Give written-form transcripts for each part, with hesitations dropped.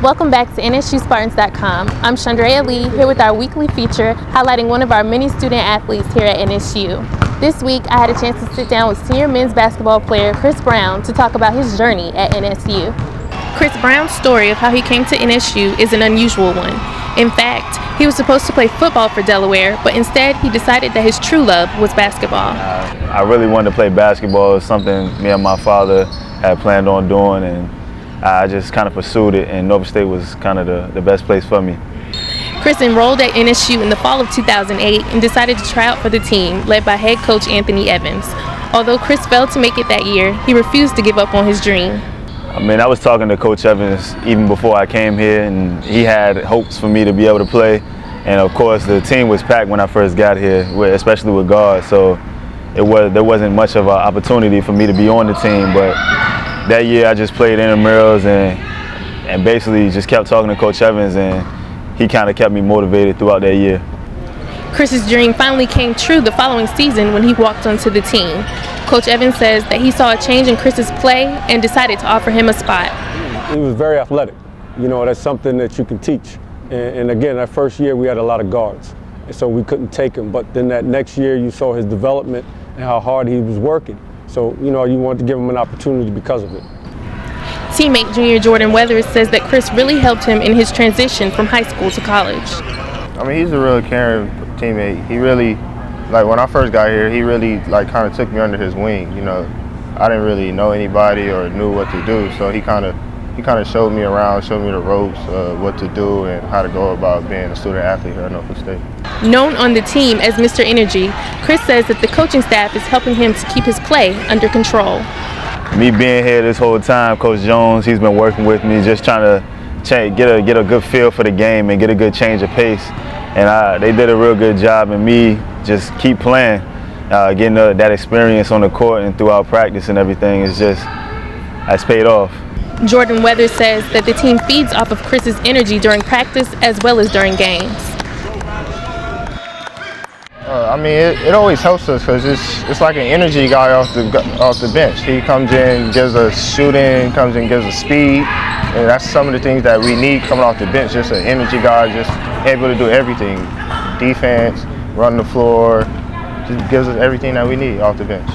Welcome back to NSUSpartans.com. I'm Chandrea Lee here with our weekly feature highlighting one of our many student athletes here at NSU. This week I had a chance to sit down with senior men's basketball player Kris Brown to talk about his journey at NSU. Kris Brown's story of how he came to NSU is an unusual one. In fact, he was supposed to play football for Delaware, but instead he decided that his true love was basketball. I really wanted to play basketball. It was something me and my father had planned on doing, and I just kind of pursued it, and Nova State was kind of the best place for me. Kris enrolled at NSU in the fall of 2008 and decided to try out for the team, led by head coach Anthony Evans. Although Kris failed to make it that year, he refused to give up on his dream. I mean, I was talking to Coach Evans even before I came here, and he had hopes for me to be able to play. And of course, the team was packed when I first got here, especially with guards. So there wasn't much of an opportunity for me to be on the team. But that year, I just played intramurals and basically just kept talking to Coach Evans, and he kind of kept me motivated throughout that year. Kris's dream finally came true the following season when he walked onto the team. Coach Evans says that he saw a change in Kris's play and decided to offer him a spot. He was very athletic. You know, that's something that you can teach. And again, that first year we had a lot of guards, and so we couldn't take him. But then that next year you saw his development and how hard he was working. So, you know, you wanted to give him an opportunity because of it. Teammate junior Jordan Weathers says that Kris really helped him in his transition from high school to college. I mean, he's a real caring teammate. He really, like when I first got here, he really kind of took me under his wing. You know, I didn't really know anybody or knew what to do, so he kind of showed me around, showed me the ropes, what to do and how to go about being a student athlete here at Norfolk State. Known on the team as Mr. Energy, Kris says that the coaching staff is helping him to keep his play under control. Me being here this whole time, Coach Jones, he's been working with me, just trying to get a good feel for the game and get a good change of pace. And they did a real good job, and me just keep playing, getting that experience on the court and throughout practice and everything. It's paid off. Jordan Weathers says that the team feeds off of Kris's energy during practice as well as during games. I mean, it always helps us because it's like an energy guy off the bench. He comes in, gives us shooting, comes in, gives us speed, and that's some of the things that we need coming off the bench. Just an energy guy, just able to do everything, defense, run the floor, just gives us everything that we need off the bench.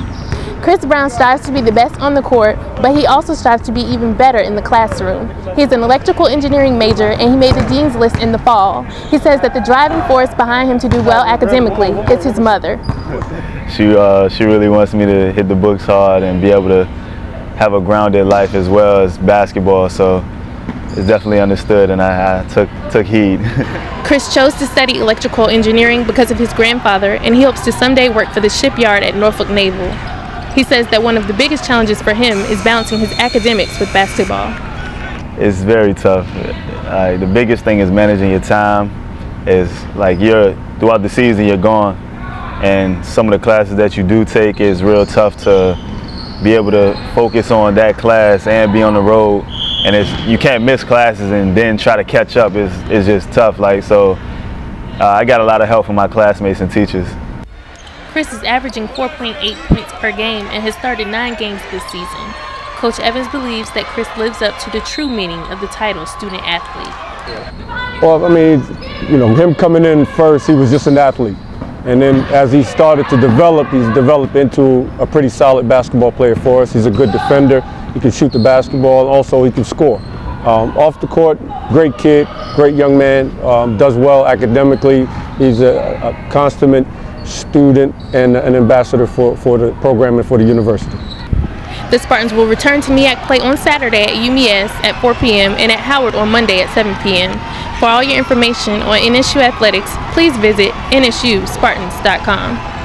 Kris Brown strives to be the best on the court, but he also strives to be even better in the classroom. He's an electrical engineering major, and he made the dean's list in the fall. He says that the driving force behind him to do well academically is his mother. She really wants me to hit the books hard and be able to have a grounded life as well as basketball, so it's definitely understood, and I took heed. Kris chose to study electrical engineering because of his grandfather, and he hopes to someday work for the shipyard at Norfolk Naval. He says that one of the biggest challenges for him is balancing his academics with basketball. It's very tough. The biggest thing is managing your time. Is like throughout the season you're gone, and some of the classes that you do take is real tough to be able to focus on that class and be on the road. And you can't miss classes and then try to catch up. It's just tough. I got a lot of help from my classmates and teachers. Kris is averaging 4.8 points per game and has started 9 games this season. Coach Evans believes that Kris lives up to the true meaning of the title student athlete. Well, I mean, you know, him coming in first, he was just an athlete. And then as he started to develop, he's developed into a pretty solid basketball player for us. He's a good defender. He can shoot the basketball, and also he can score. Off the court, great kid, great young man, does well academically. He's a consummate student and an ambassador for the program and for the university. The Spartans will return to MEAC play on Saturday at UMES at 4 p.m. and at Howard on Monday at 7 p.m. For all your information on NSU athletics, please visit NSUSpartans.com.